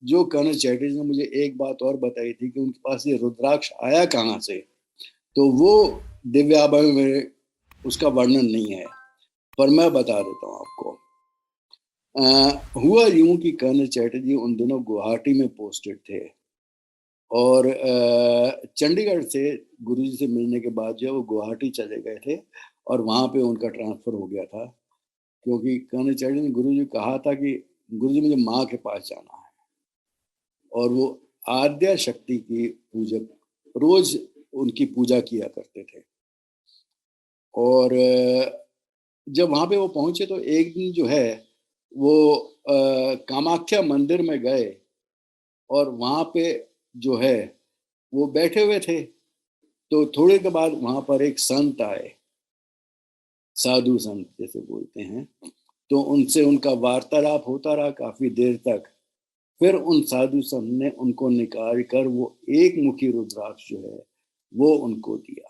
जो कर्नल चैटर्जी ने मुझे एक बात और बताई थी कि उनके पास ये रुद्राक्ष आया कहाँ से, तो वो दिव्याभा में उसका वर्णन नहीं है, पर मैं बता देता हूँ आपको। हुआ यूं कि कर्नल चैटर्जी उन दिनों गुवाहाटी में पोस्टेड थे, और चंडीगढ़ से गुरुजी से मिलने के बाद जो है वो गुवाहाटी चले गए थे, और वहां पे उनका ट्रांसफर हो गया था, क्योंकि कर्नल चैटर्जी ने गुरुजी को कहा था कि गुरुजी मुझे माँ के पास जाना है, और वो आद्या शक्ति की पूजक, रोज उनकी पूजा किया करते थे। और जब वहां पे वो पहुंचे तो एक दिन जो है वो कामाख्या मंदिर में गए, और वहां पे जो है वो बैठे हुए थे, तो थोड़े के बाद वहां पर एक संत आए, साधु संत जैसे बोलते हैं, तो उनसे उनका वार्तालाप होता रहा काफी देर तक। फिर उन साधु संत ने उनको निकाल कर वो एक मुखी रुद्राक्ष जो है वो उनको दिया।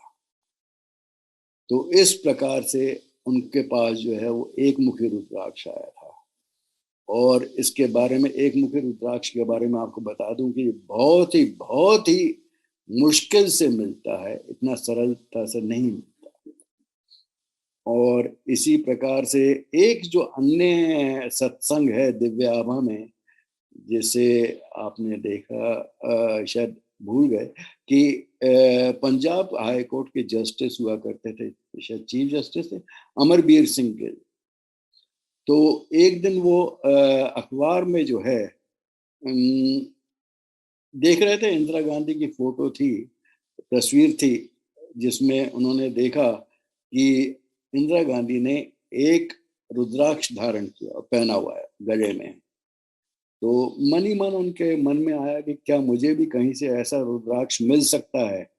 तो इस प्रकार से उनके पास जो है वो एक मुखी रुद्राक्ष आया था। और इसके बारे में, एक मुखी रुद्राक्ष के बारे में आपको बता दूं कि बहुत ही मुश्किल से मिलता है, इतना सरलता से नहीं मिलता। और इसी प्रकार से एक जो अन्य सत्संग है दिव्य आभा में, जिसे आपने देखा, शायद भूल गए कि पंजाब हाई कोर्ट के जस्टिस हुआ करते थे, शायद चीफ जस्टिस थे, अमरबीर सिंह गिल। तो एक दिन वो अखबार में जो है देख रहे थे, इंदिरा गांधी की फोटो थी, तस्वीर थी, जिसमें उन्होंने देखा कि इंदिरा गांधी ने एक रुद्राक्ष धारण किया और पहना हुआ है गले में। तो मन ही मन उनके मन में आया कि क्या मुझे भी कहीं से ऐसा रुद्राक्ष मिल सकता है।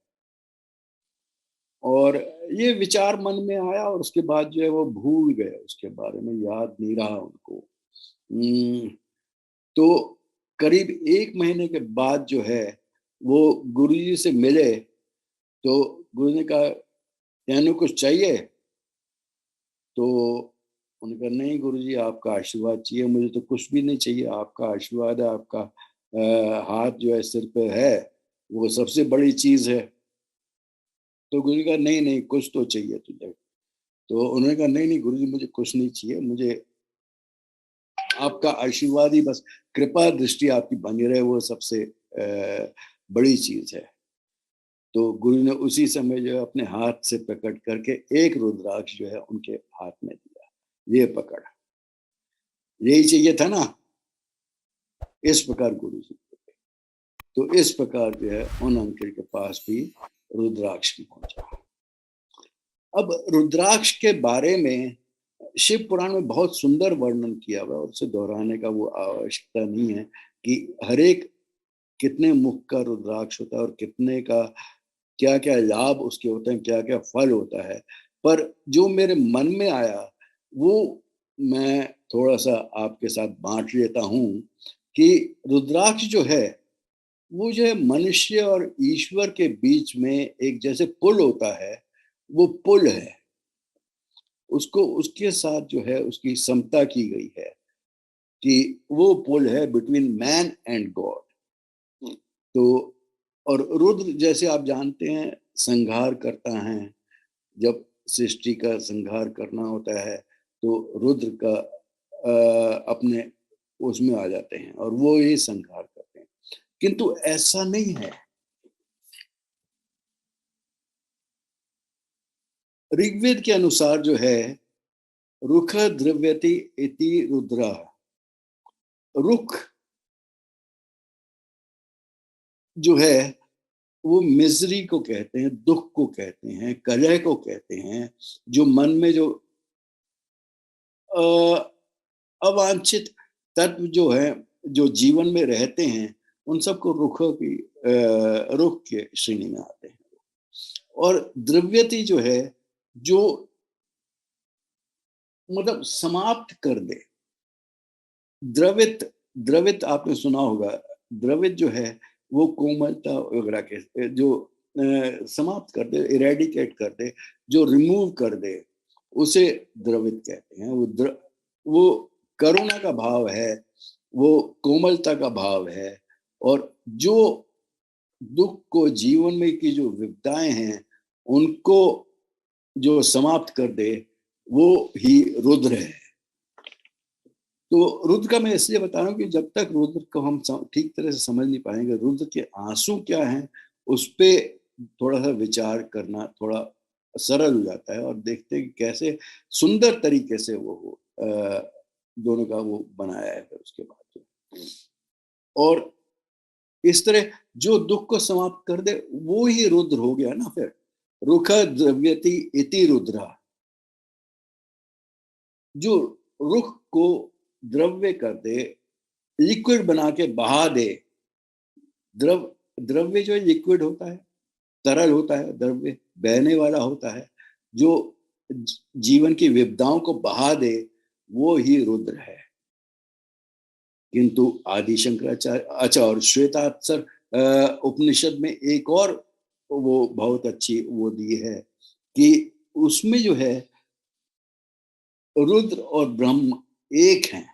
और ये विचार मन में आया, और उसके बाद जो है वो भूल गए, उसके बारे में याद नहीं रहा उनको। तो करीब एक महीने के बाद जो है वो गुरुजी से मिले, तो गुरु ने कहा तेनू कुछ चाहिए? तो उन्होंने कहा नहीं गुरुजी, आपका आशीर्वाद चाहिए, मुझे तो कुछ भी नहीं चाहिए, आपका आशीर्वाद है, आपका हाथ जो है सिर पे है, वो सबसे बड़ी चीज है। तो गुरु जी कहा नहीं नहीं, कुछ तो चाहिए तुझे। तो उन्होंने कहा नहीं नहीं गुरुजी, मुझे कुछ नहीं चाहिए, मुझे आपका आशीर्वाद ही बस, कृपा दृष्टि आपकी बनी रहे, वो सबसे बड़ी चीज है। तो गुरु ने उसी समय जो है अपने हाथ से प्रकट करके एक रुद्राक्ष जो है उनके हाथ में दिया, ये पकड़, यही चाहिए था ना। इस प्रकार गुरु जी, तो इस प्रकार जो है उन अंकल के पास भी रुद्राक्ष की पहुंचा। अब रुद्राक्ष के बारे में शिव पुराण में बहुत सुंदर वर्णन किया हुआ है, और उसे दोहराने का वो आवश्यकता नहीं है कि हर एक कितने मुख का रुद्राक्ष होता है, और कितने का क्या क्या लाभ उसके होते हैं, क्या क्या फल होता है। पर जो मेरे मन में आया वो मैं थोड़ा सा आपके साथ बांट लेता हूं, कि रुद्राक्ष जो है वो जो है मनुष्य और ईश्वर के बीच में एक जैसे पुल होता है, वो पुल है, उसको उसके साथ जो है उसकी समता की गई है, कि वो पुल है बिटवीन मैन एंड गॉड। तो और रुद्र जैसे आप जानते हैं संहार करता है, जब सृष्टि का संहार करना होता है तो रुद्र का अपने उसमें आ जाते हैं और वो ही संहार करते हैं, किंतु ऐसा नहीं है। ऋग्वेद के अनुसार जो है रुख द्रव्यति इति रुद्र, रुख जो है वो मिजरी को कहते हैं, दुख को कहते हैं, कलह को कहते हैं, जो मन में जो अवांछित तत्व जो है जो जीवन में रहते हैं, उन सबको रुखों की रुख के श्रेणी में आते हैं। और द्रव्यति जो है जो मतलब समाप्त कर दे, द्रवित, द्रवित आपने सुना होगा, द्रवित जो है वो कोमलता वगैरह के जो समाप्त कर दे, इरेडिकेट कर दे, जो रिमूव कर दे, उसे द्रवित कहते हैं। वो करुणा का भाव है, वो कोमलता का भाव है। और जो दुख को जीवन में की जो विपदाएं हैं उनको जो समाप्त कर दे, वो ही रुद्र है। तो रुद्र का मैं इसलिए बता रहा हूँ कि जब तक रुद्र को हम ठीक तरह से समझ नहीं पाएंगे, रुद्र के आंसू क्या हैं, उस पे थोड़ा सा विचार करना थोड़ा सरल हो जाता है, और देखते हैं कि कैसे सुंदर तरीके से वो दोनों का वो बनाया है फिर उसके बाद जो। और इस तरह जो दुख को समाप्त कर दे वो ही रुद्र हो गया ना फिर। रुख द्रव्यति इति रुद्रा, जो रुख को द्रव्य कर दे, लिक्विड बना के बहा दे। द्रव्य जो है लिक्विड होता है, तरल होता है, द्रव्य बहने वाला होता है। जो जीवन की विपदाओं को बहा दे वो ही रुद्र है। किंतु आदि शंकराचार्य, अच्छा, और श्वेताक्षर उपनिषद में एक और वो बहुत अच्छी वो दी है कि उसमें जो है रुद्र और ब्रह्म एक हैं।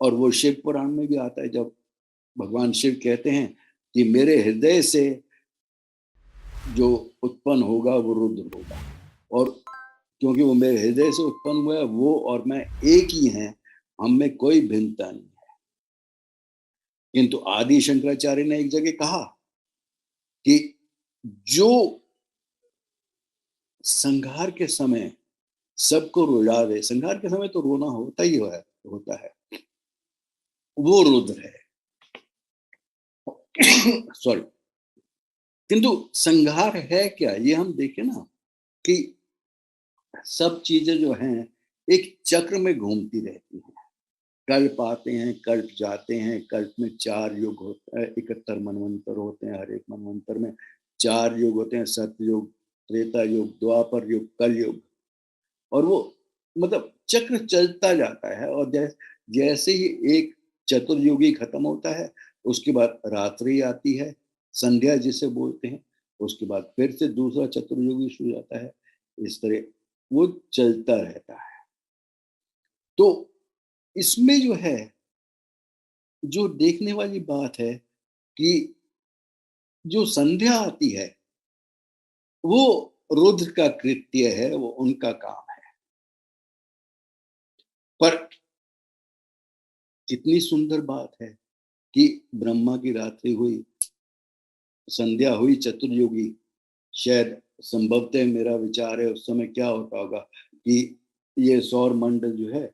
और वो शिव पुराण में भी आता है, जब भगवान शिव कहते हैं कि मेरे हृदय से जो उत्पन्न होगा वो रुद्र होगा, और क्योंकि वो मेरे हृदय से उत्पन्न हुआ है, वो और मैं एक ही हैं, हम में कोई भिन्नता नहीं है। किंतु आदि शंकराचार्य ने एक जगह कहा कि जो संहार के समय सबको रुला दे, संहार के समय तो रोना होता ही होता है, वो रुद्र है। सॉरी। किंतु संहार है क्या, ये हम देखें ना कि सब चीजें जो हैं एक चक्र में घूमती रहती हैं। कल्प आते हैं, कल्प जाते हैं, कल्प में 4 युग होते हैं, 71 मनवंतर होते हैं, हर एक मनवंतर में 4 युग होते हैं, सतयुग, त्रेता युग, द्वापर युग, कल युग। और वो मतलब चक्र चलता जाता है, और जैसे ही एक चतुर्युगी खत्म होता है उसके बाद रात्रि आती है, संध्या जिसे बोलते हैं, उसके बाद फिर से दूसरा चतुर्युगी शुरू जाता है। इस तरह वो चलता रहता है। तो इसमें जो है, जो देखने वाली बात है कि जो संध्या आती है वो रुद्र का कृत्य है, वो उनका काम है। पर कितनी सुंदर बात है कि ब्रह्मा की रात्रि हुई, संध्या हुई चतुर्युगी। शायद संभवतः मेरा विचार है उस समय क्या होता होगा कि ये सौर मंडल जो है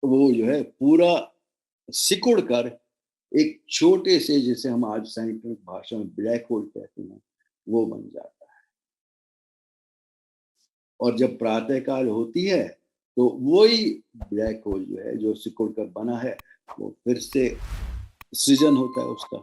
वो जो है पूरा सिकुड़ कर एक छोटे से, जिसे हम आज साइंटिफिक भाषा में ब्लैक होल कहते हैं, वो बन जाता है। और जब प्रातः काल होती है तो वही ब्लैक होल जो है, जो सिकुड़ कर बना है, वो फिर से सृजन होता है उसका।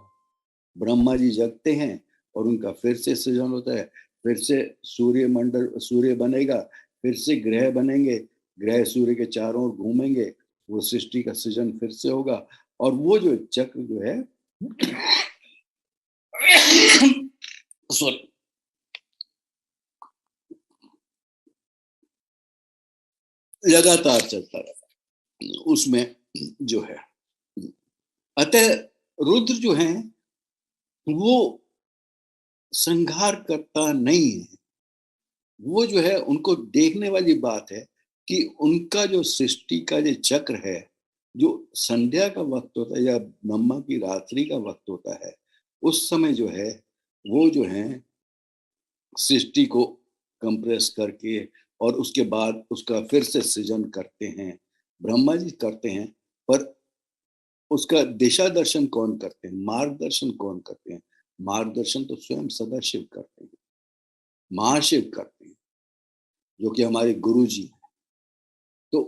ब्रह्मा जी जगते हैं और उनका फिर से सृजन होता है। फिर से सूर्य मंडल, सूर्य बनेगा, फिर से ग्रह बनेंगे, ग्रह सूर्य के चारों ओर घूमेंगे, वो सृष्टि का सृजन फिर से होगा। और वो जो चक्र जो है सॉरी, लगातार चलता रहता है उसमें जो है। अतः रुद्र जो है वो संहार करता नहीं है। वो जो है उनको देखने वाली बात है कि उनका जो सृष्टि का जो चक्र है, जो संध्या का वक्त होता है या ब्रह्मा की रात्रि का वक्त होता है, उस समय जो है वो जो है सृष्टि को कंप्रेस करके और उसके बाद उसका फिर से सृजन करते हैं, ब्रह्मा जी करते हैं। पर उसका दिशा दर्शन कौन करते हैं, मार्गदर्शन कौन करते हैं? मार्गदर्शन तो स्वयं सदाशिव करते हैं, महाशिव करते हैं, जो कि हमारे गुरु जी हैं। तो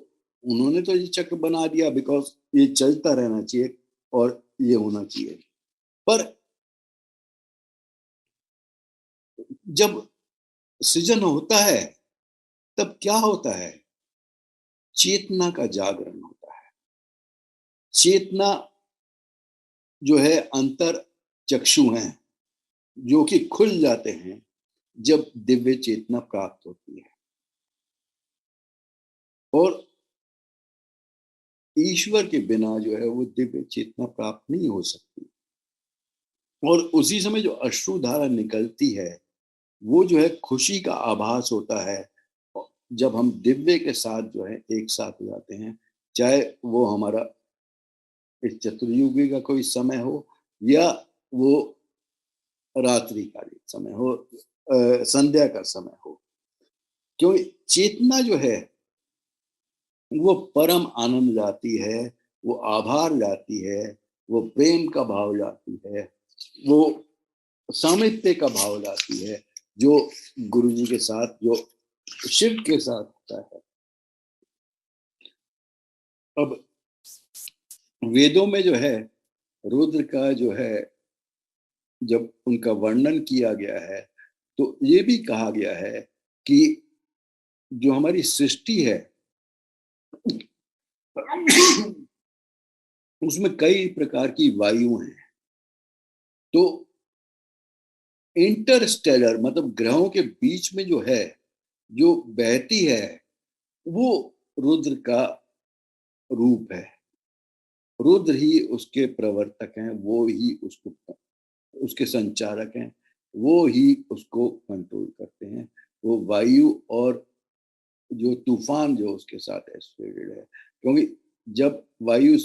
उन्होंने तो ये चक्र बना दिया बिकॉज ये चलता रहना चाहिए और ये होना चाहिए। पर जब सृजन होता है तब क्या होता है? चेतना का जागरण होता है। चेतना जो है अंतर चक्षु हैं जो कि खुल जाते हैं जब दिव्य चेतना प्राप्त होती है। और ईश्वर के बिना जो है वो दिव्य चेतना प्राप्त नहीं हो सकती। और उसी समय जो अश्रुधारा निकलती है वो जो है खुशी का आभास होता है जब हम दिव्य के साथ जो है एक साथ हो जाते हैं, चाहे वो हमारा इस चतुर्युगी का कोई समय हो या वो रात्रिकालीन समय हो, संध्या का समय हो। क्योंकि चेतना जो है वो परम आनंद लाती है, वो आभार लाती है, वो प्रेम का भाव लाती है, वो सामिप्य का भाव लाती है, जो गुरु जी के साथ, जो शिव के साथ होता है। अब वेदों में जो है रुद्र का जो है जब उनका वर्णन किया गया है तो ये भी कहा गया है कि जो हमारी सृष्टि है उसमें कई प्रकार की वायु हैं। तो इंटरस्टेलर मतलब ग्रहों के बीच में जो है, जो बहती है, वो रुद्र का रूप है। रुद्र ही उसके प्रवर्तक हैं, वो ही उसको उसके संचारक हैं, वो ही उसको कंट्रोल करते हैं। वो वायु और जो तूफान जो उसके साथ एसोसिएटेड है, क्योंकि जब वायु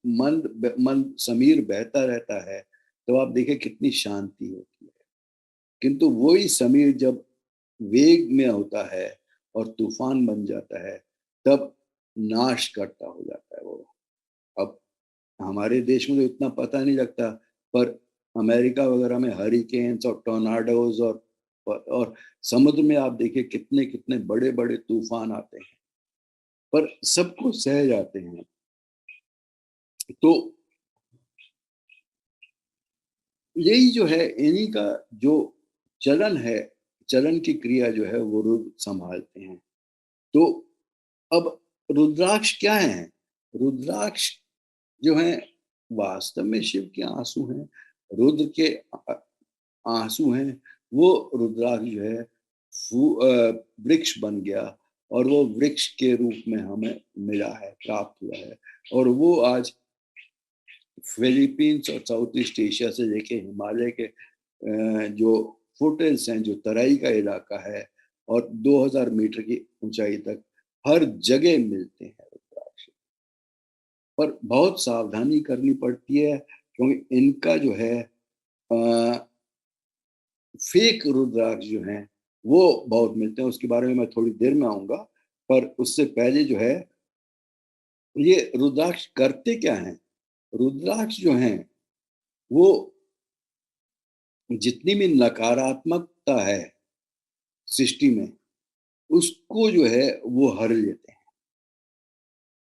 मंद मंद समीर बहता रहता है तो आप देखिए कितनी शांति होती है। किंतु वही समीर जब वेग में होता है और तूफान बन जाता है तब नाश करता हो जाता है वो। अब हमारे देश में तो इतना पता नहीं लगता, पर अमेरिका वगैरह में हरिकेन्स और टॉर्नाडोज और समुद्र में आप देखिए कितने कितने बड़े बड़े तूफान आते हैं, पर सबको सह जाते हैं। तो यही जो है इन्हीं का जो चलन है, चलन की क्रिया जो है वो रुद्र संभालते हैं। तो अब रुद्राक्ष क्या है? रुद्राक्ष जो है वास्तव में शिव के आंसू हैं, रुद्र के आंसू हैं। वो रुद्राक्ष जो है वृक्ष बन गया और वो वृक्ष के रूप में हमें मिला है, प्राप्त हुआ है। और वो आज फिलीपींस और साउथ ईस्ट एशिया से लेके हिमालय के जो फुटेल्स हैं, जो तराई का इलाका है और 2000 मीटर की ऊंचाई तक हर जगह मिलते हैं रुद्राक्ष। पर बहुत सावधानी करनी पड़ती है क्योंकि इनका जो है फेक रुद्राक्ष जो हैं वो बहुत मिलते हैं। उसके बारे में मैं थोड़ी देर में आऊंगा, पर उससे पहले जो है ये रुद्राक्ष करते क्या हैं? रुद्राक्ष जो हैं वो जितनी भी नकारात्मकता है सृष्टि में उसको जो है वो हर लेते हैं।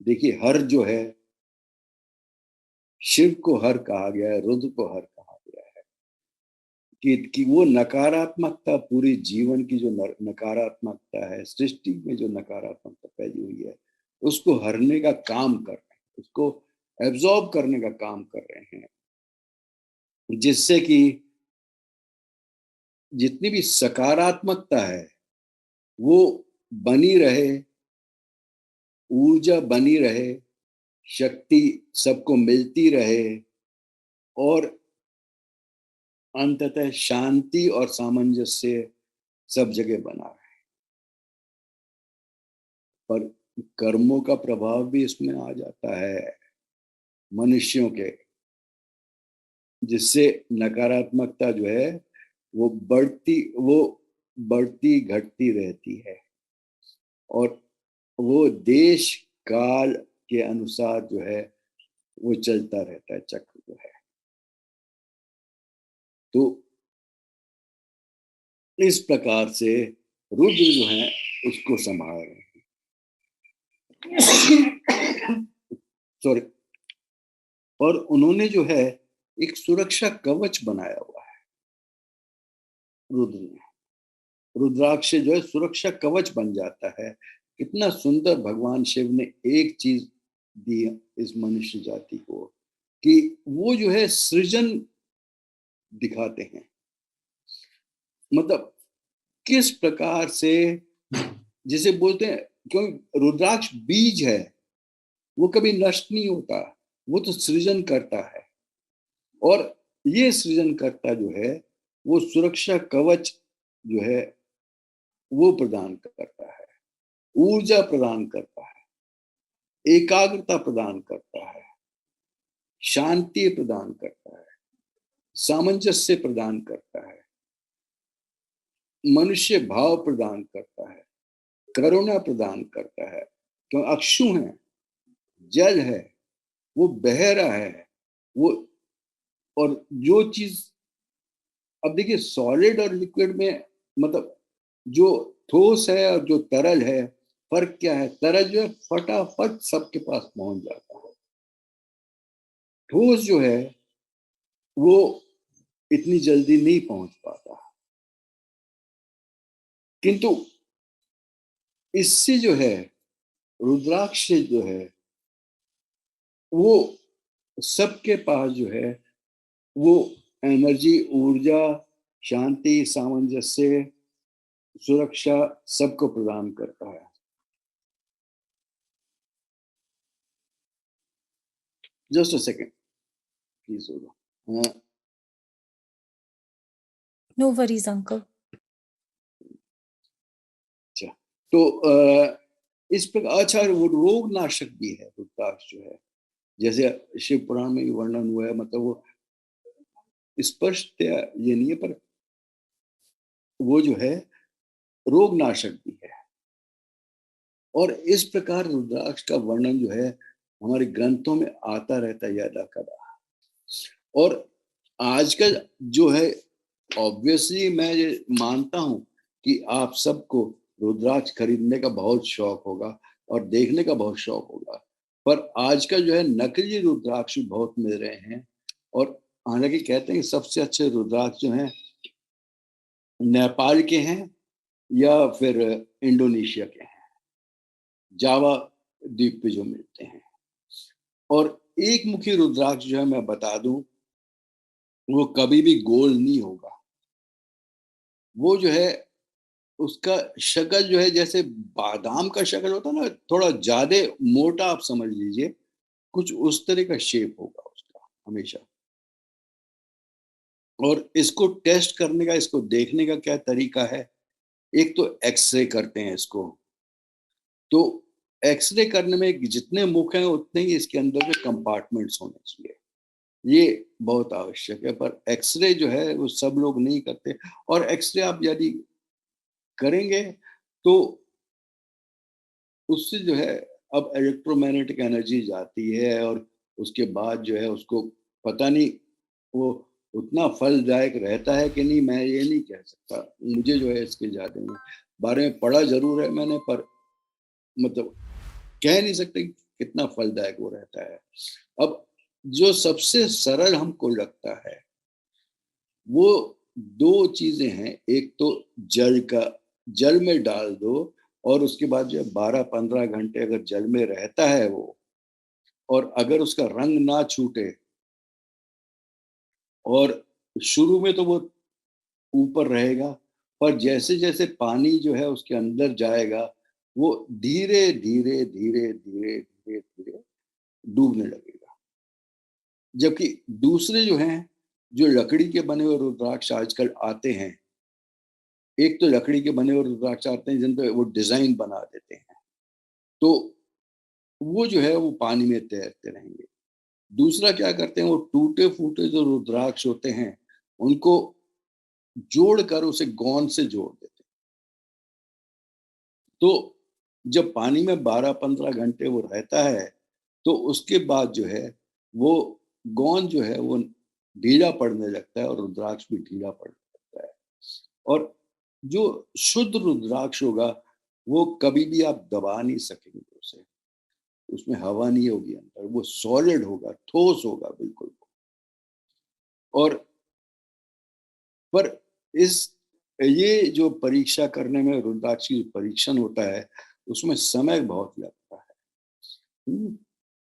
देखिए हर जो है शिव को हर कहा गया है, रुद्र को हर कहा गया है कि वो नकारात्मकता पूरी जीवन की जो नकारात्मकता है, सृष्टि में जो नकारात्मकता फैली हुई है उसको हरने का काम कर रहे हैं, उसको एब्जॉर्ब करने का काम कर रहे हैं, जिससे कि जितनी भी सकारात्मकता है वो बनी रहे, ऊर्जा बनी रहे, शक्ति सबको मिलती रहे और अंततः शांति और सामंजस्य सब जगह बना रहे। पर कर्मों का प्रभाव भी इसमें आ जाता है मनुष्यों के, जिससे नकारात्मकता जो है वो बढ़ती घटती रहती है और वो देश काल के अनुसार जो है वो चलता रहता है चक्र जो है। तो इस प्रकार से रुद्र जो है उसको संभाल रहे हैं। सॉरी। और उन्होंने जो है एक सुरक्षा कवच बनाया हुआ है रुद्र ने। रुद्राक्ष जो है सुरक्षा कवच बन जाता है। कितना सुंदर भगवान शिव ने एक चीज दी इस मनुष्य जाति को कि वो जो है सृजन दिखाते हैं। मतलब किस प्रकार से, जिसे बोलते हैं, क्योंकि रुद्राक्ष बीज है, वो कभी नष्ट नहीं होता, वो तो सृजन करता है। और ये सृजन करता जो है वो सुरक्षा कवच जो है वो प्रदान करता है, ऊर्जा प्रदान करता है, एकाग्रता प्रदान करता है, शांति प्रदान करता है, सामंजस्य प्रदान करता है, मनुष्य भाव प्रदान करता है, करुणा प्रदान करता है। क्यों? अक्षु है, जल है, वो बह रहा है, वो, और जो चीज, अब देखिए सॉलिड और लिक्विड में मतलब जो ठोस है और जो तरल है, फर्क क्या है? तरल जो है फटाफट सबके पास पहुंच जाता है, ठोस जो है वो इतनी जल्दी नहीं पहुंच पाता। किंतु इससे जो है, रुद्राक्ष से जो है वो सबके पास जो है वो एनर्जी, ऊर्जा, शांति, सामंजस्य, सुरक्षा सबको प्रदान करता है। जस्ट अ सेकेंड प्लीज होगा। No worries uncle. अच्छा, तो इस प्रकार, अच्छा वो रोग नाशक भी है रुद्राक्ष जो है, जैसे शिव पुराण में भी वर्णन हुआ है, मतलब वो स्पष्ट ये नहीं है, पर वो जो है रोग नाशक भी है। और इस प्रकार रुद्राक्ष का वर्णन जो है हमारे ग्रंथों में आता रहता है यदा कदा। और आजकल जो है, ऑब्वियसली मैं ये मानता हूं कि आप सबको रुद्राक्ष खरीदने का बहुत शौक होगा और देखने का बहुत शौक होगा, पर आजकल जो है नकली रुद्राक्ष भी बहुत मिल रहे हैं। और हालांकि कहते हैं कि सबसे अच्छे रुद्राक्ष जो हैं नेपाल के हैं या फिर इंडोनेशिया के हैं, जावा द्वीप पे जो मिलते हैं। और एक मुखी रुद्राक्ष जो है मैं बता दूं, वो कभी भी गोल नहीं होगा। वो जो है उसका शक्ल जो है जैसे बादाम का शक्ल होता है ना, थोड़ा ज्यादा मोटा, आप समझ लीजिए, कुछ उस तरह का शेप होगा उसका हमेशा। और इसको टेस्ट करने का, इसको देखने का क्या तरीका है? एक तो एक्सरे करते हैं इसको, तो एक्सरे करने में जितने मुख हैं उतने ही इसके अंदर के कंपार्टमेंट्स होने चाहिए, ये बहुत आवश्यक है। पर एक्सरे जो है वो सब लोग नहीं करते। और एक्सरे आप यदि करेंगे तो उससे जो है, अब इलेक्ट्रोमैग्नेटिक एनर्जी जाती है, और उसके बाद जो है उसको पता नहीं वो उतना फलदायक रहता है कि नहीं, मैं ये नहीं कह सकता। मुझे जो है इसके ज्यादा में बारे में पढ़ा जरूर है मैंने, पर मतलब कह नहीं सकते कि कितना फलदायक वो रहता है। अब जो सबसे सरल हमको लगता है वो दो चीजें हैं। एक तो जल का, जल में डाल दो, और उसके बाद जो 12-15 घंटे अगर जल में रहता है वो, और अगर उसका रंग ना छूटे, और शुरू में तो वो ऊपर रहेगा, पर जैसे जैसे पानी जो है उसके अंदर जाएगा, वो धीरे धीरे धीरे धीरे धीरे धीरे डूबने लगेगा। जबकि दूसरे जो हैं, जो लकड़ी के बने हुए रुद्राक्ष आजकल आते हैं, एक तो लकड़ी के बने हुए रुद्राक्ष आते हैं जिन पे वो डिजाइन बना देते हैं, तो वो जो है वो पानी में तैरते रहेंगे। दूसरा क्या करते हैं, वो टूटे फूटे जो रुद्राक्ष होते हैं उनको जोड़कर उसे गोंद से जोड़ देते हैं। तो जब पानी में 12-15 घंटे वो रहता है, तो उसके बाद जो है वो गोंद जो है वो ढीला पड़ने लगता है, और रुद्राक्ष भी ढीला पड़ने लगता है। और जो शुद्ध रुद्राक्ष होगा वो कभी भी आप दबा नहीं सकेंगे उसे, उसमें हवा नहीं होगी अंदर, वो सॉलिड होगा, ठोस होगा बिल्कुल। और पर इस ये जो परीक्षा करने में, रुद्राक्ष की परीक्षण होता है, उसमें समय बहुत लगता है।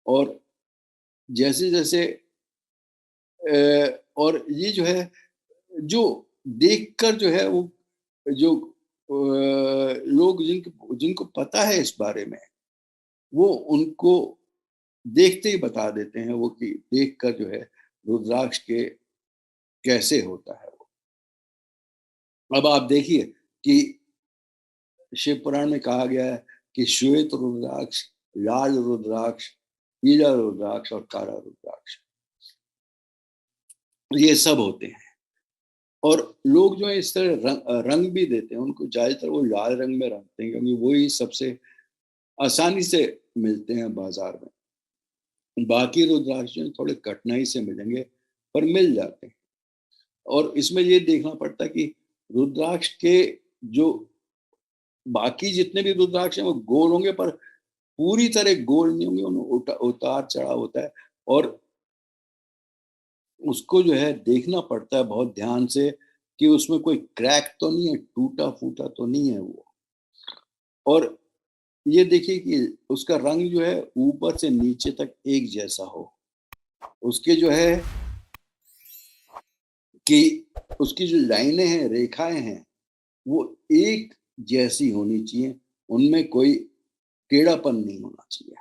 और जैसे जैसे और ये जो है, जो देखकर जो है वो, जो लोग जिनको जिनको पता है इस बारे में, वो उनको देखते ही बता देते हैं वो कि देखकर जो है रुद्राक्ष के कैसे होता है वो। अब आप देखिए कि शिव पुराण में कहा गया है कि श्वेत रुद्राक्ष, लाल रुद्राक्ष, पीला रुद्राक्ष और काला रुद्राक्ष, ये सब होते हैं। और लोग जो है इस तरह रंग भी देते हैं उनको, ज्यादातर वो लाल रंग में रंगते हैं क्योंकि वही सबसे आसानी से मिलते हैं बाजार में। बाकी रुद्राक्ष जो है थोड़े कठिनाई से मिलेंगे पर मिल जाते हैं। और इसमें ये देखना पड़ता है कि रुद्राक्ष के जो बाकी जितने भी रुद्राक्ष हैं वो गोल होंगे पर पूरी तरह गोल नहीं होंगे, उनमें उतार चढ़ाव होता है। और उसको जो है देखना पड़ता है बहुत ध्यान से कि उसमें कोई क्रैक तो नहीं है, टूटा फूटा तो नहीं है वो। और ये देखिए कि उसका रंग जो है ऊपर से नीचे तक एक जैसा हो। उसके जो है कि उसकी जो लाइनें हैं, रेखाएं हैं, वो एक जैसी होनी चाहिए, उनमें कोई टेढ़ापन नहीं होना चाहिए।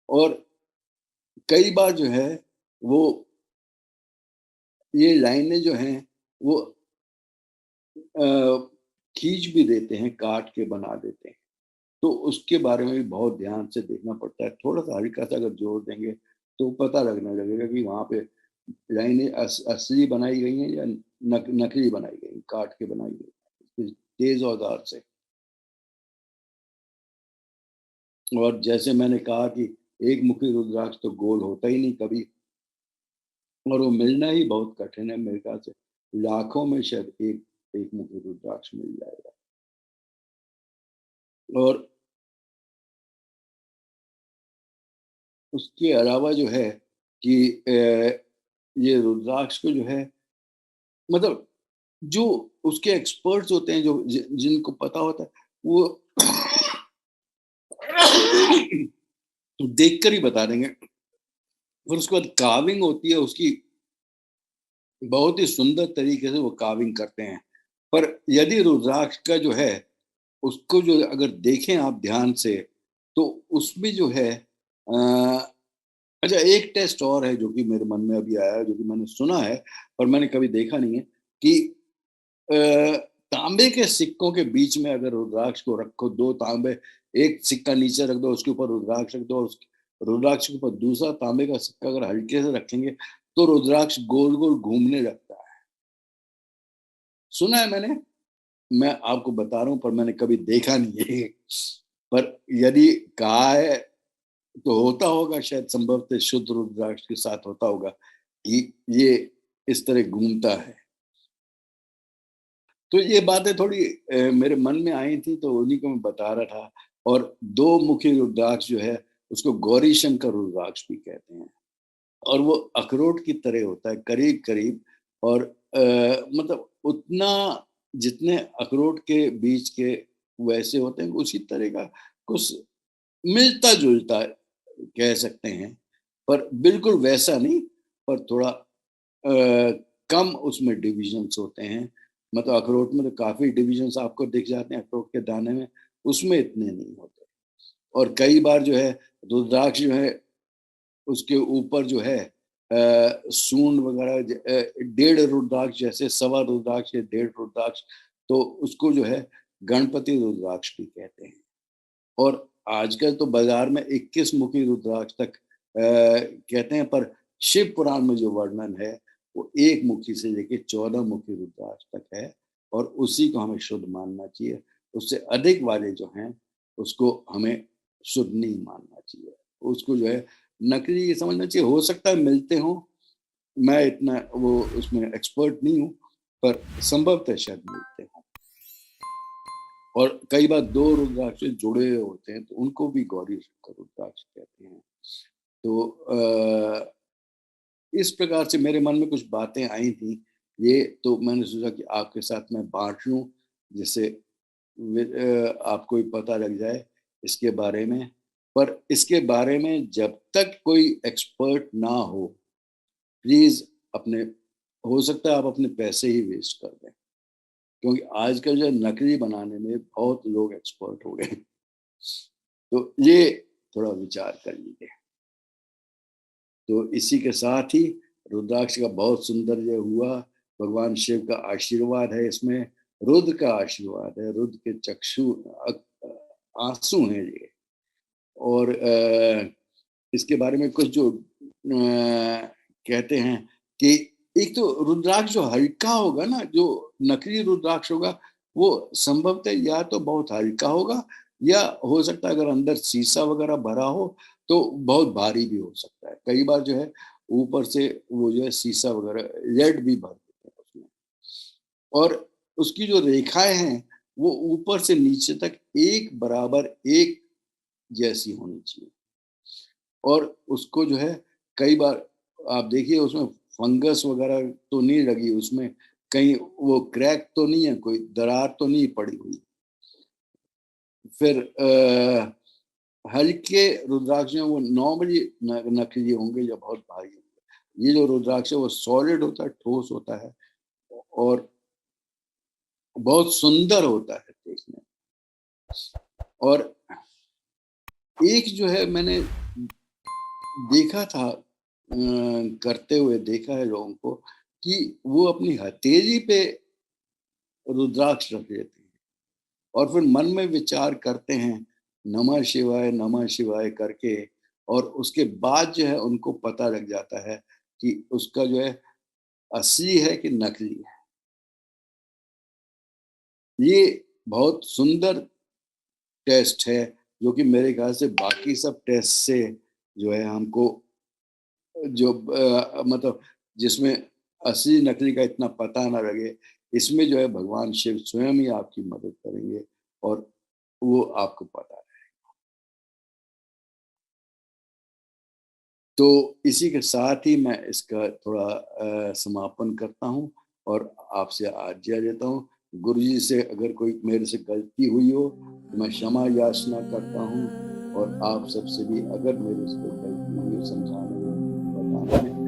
और कई बार जो है वो ये लाइनें जो हैं वो खींच भी देते हैं, काट के बना देते हैं। तो उसके बारे में भी बहुत ध्यान से देखना पड़ता है। थोड़ा-सा हल्का-सा अगर जोर देंगे तो पता लगने लगेगा कि वहाँ पे लाइनें असली बनाई गई हैं या नकली बनाई गई, काट के बनाई गई, तेज़ औज़ार से। और जैसे मैंने कहा कि एक मुखी रुद्राक्ष तो गोल होता ही नहीं कभी, और वो मिलना ही बहुत कठिन है मेरे ख्याल से। लाखों में शायद एक एक मुखी रुद्राक्ष मिल जाएगा। और उसके अलावा जो है कि ये रुद्राक्ष को जो है मतलब जो उसके एक्सपर्ट्स होते हैं, जो जिनको पता होता है, वो देखकर ही बता देंगे। फिर उसके बाद कार्विंग होती है उसकी, बहुत ही सुंदर तरीके से वो कार्विंग करते हैं। पर यदि रुद्राक्ष का जो है उसको जो अगर देखें आप ध्यान से तो उसमें जो है अच्छा, एक टेस्ट और है जो कि मेरे मन में अभी आया है, जो कि मैंने सुना है पर मैंने कभी देखा नहीं है कि अ, तांबे के सिक्कों के बीच में अगर रुद्राक्ष को रखो, 2 तांबे, एक सिक्का नीचे रख दो, उसके ऊपर रुद्राक्ष रख दो, उस रुद्राक्ष के ऊपर दूसरा तांबे का सिक्का अगर हल्के से रखेंगे, तो रुद्राक्ष गोल-गोल घूमने लगता है। सुना है मैंने, मैं आपको बता रहा हूँ पर मैंने कभी देखा नहीं है। पर यदि कहा है तो होता होगा, शायद संभवतः शुद्ध रुद्राक्ष के साथ होता होगा कि ये इस तरह घूमता है। तो ये बातें थोड़ी मेरे मन में आई थी तो उन्हीं को मैं बता रहा था। और 2 मुखी रुद्राक्ष जो है उसको गौरी शंकर रुद्राक्ष भी कहते हैं। और वो अखरोट की तरह होता है करीब-करीब। और मतलब उतना जितने अखरोट के बीज के वैसे होते हैं उसी तरह का कुछ मिलता-जुलता कह सकते हैं। पर बिल्कुल वैसा नहीं, पर थोड़ा कम उसमें डिविजन्स होते हैं। मतलब अखरोट में तो काफ़ी डिविजन्स आपको दिख जाते हैं अखरोट के दाने में, उसमें इतने नहीं होते। और कई बार जो है रुद्राक्ष जो है उसके ऊपर जो है सूंड वगैरह डेढ़ रुद्राक्ष, जैसे सवा रुद्राक्ष या डेढ़ रुद्राक्ष, तो उसको जो है गणपति रुद्राक्ष भी कहते हैं। और आजकल तो बाजार में 21 मुखी रुद्राक्ष तक कहते हैं, पर शिव पुराण में जो वर्णन है वो एक मुखी से लेके 14 मुखी रुद्राक्ष तक है। और उसी को हमें शुद्ध मानना चाहिए। उससे अधिक वाले जो हैं उसको हमें शुद्ध नहीं मानना चाहिए। उसको जो है नकली ये समझना चाहिए। हो सकता है मिलते हों, मैं इतना वो उसमें एक्सपर्ट नहीं हूँ, पर संभवतः शायद मिलते हों। और कई बार 2 रुद्राक्ष जुड़े होते हैं तो उनको भी गौरी शंकर रुद्राक्ष कहते हैं। तो इस प्रकार से मेरे मन में कुछ बातें आई थी। ये तो मैंने सोचा कि आपके साथ मैं बाँट लूँ, जिससे आपको भी पता लग जाए इसके बारे में। पर इसके बारे में जब तक कोई एक्सपर्ट ना हो, प्लीज़ अपने, हो सकता है आप अपने पैसे ही वेस्ट कर दें। क्योंकि आजकल जो है नकली बनाने में बहुत लोग एक्सपर्ट हो गए हैं। तो ये थोड़ा विचार कर लीजिए। तो इसी के साथ ही रुद्राक्ष का बहुत सुंदर ये हुआ, भगवान शिव का आशीर्वाद है इसमें, रुद्र का आशीर्वाद है, रुद्र के चक्षु आंसू हैं ये। और इसके बारे में कुछ जो कहते हैं कि एक तो रुद्राक्ष जो हल्का होगा ना, जो नकली रुद्राक्ष होगा वो संभवतः या तो बहुत हल्का होगा, या हो सकता है अगर अंदर शीशा वगैरह भरा हो तो बहुत भारी भी हो सकता है। कई बार जो है ऊपर से वो जो है शीशा वगैरह लेड भी भर देते हैं उसमें, और उसकी जो रेखाएं हैं वो ऊपर से नीचे तक एक बराबर एक जैसी होनी चाहिए। और उसको जो है कई बार आप देखिए उसमें फंगस वगैरह तो नहीं लगी, उसमें कहीं वो क्रैक तो नहीं है, कोई दरार तो नहीं पड़ी हुई। फिर हल्के रुद्राक्ष में वो नॉर्मली नकली होंगे या बहुत भारी होंगे। ये जो रुद्राक्ष है वो सॉलिड होता है, ठोस होता है और बहुत सुंदर होता है देखने में। और एक जो है मैंने देखा था, करते हुए देखा है लोगों को कि वो अपनी हथेली पे रुद्राक्ष रख लेते हैं और फिर मन में विचार करते हैं नमः शिवाय करके, और उसके बाद जो है उनको पता लग जाता है कि उसका जो है असली है कि नकली है। ये बहुत सुंदर टेस्ट है जो कि मेरे ख्याल से बाकी सब टेस्ट से जो है हमको जो मतलब जिसमें असली नकली का इतना पता ना लगे, इसमें जो है भगवान शिव स्वयं ही आपकी मदद करेंगे और वो आपको पता है। तो इसी के साथ ही मैं इसका थोड़ा समापन करता हूँ और आपसे आज्ञा लेता हूँ। गुरु जी से अगर कोई मेरे से गलती हुई हो तो मैं क्षमा याचना करता हूँ, और आप सबसे भी अगर मेरे से कोई गलती हुई हो समझाने में, बताने में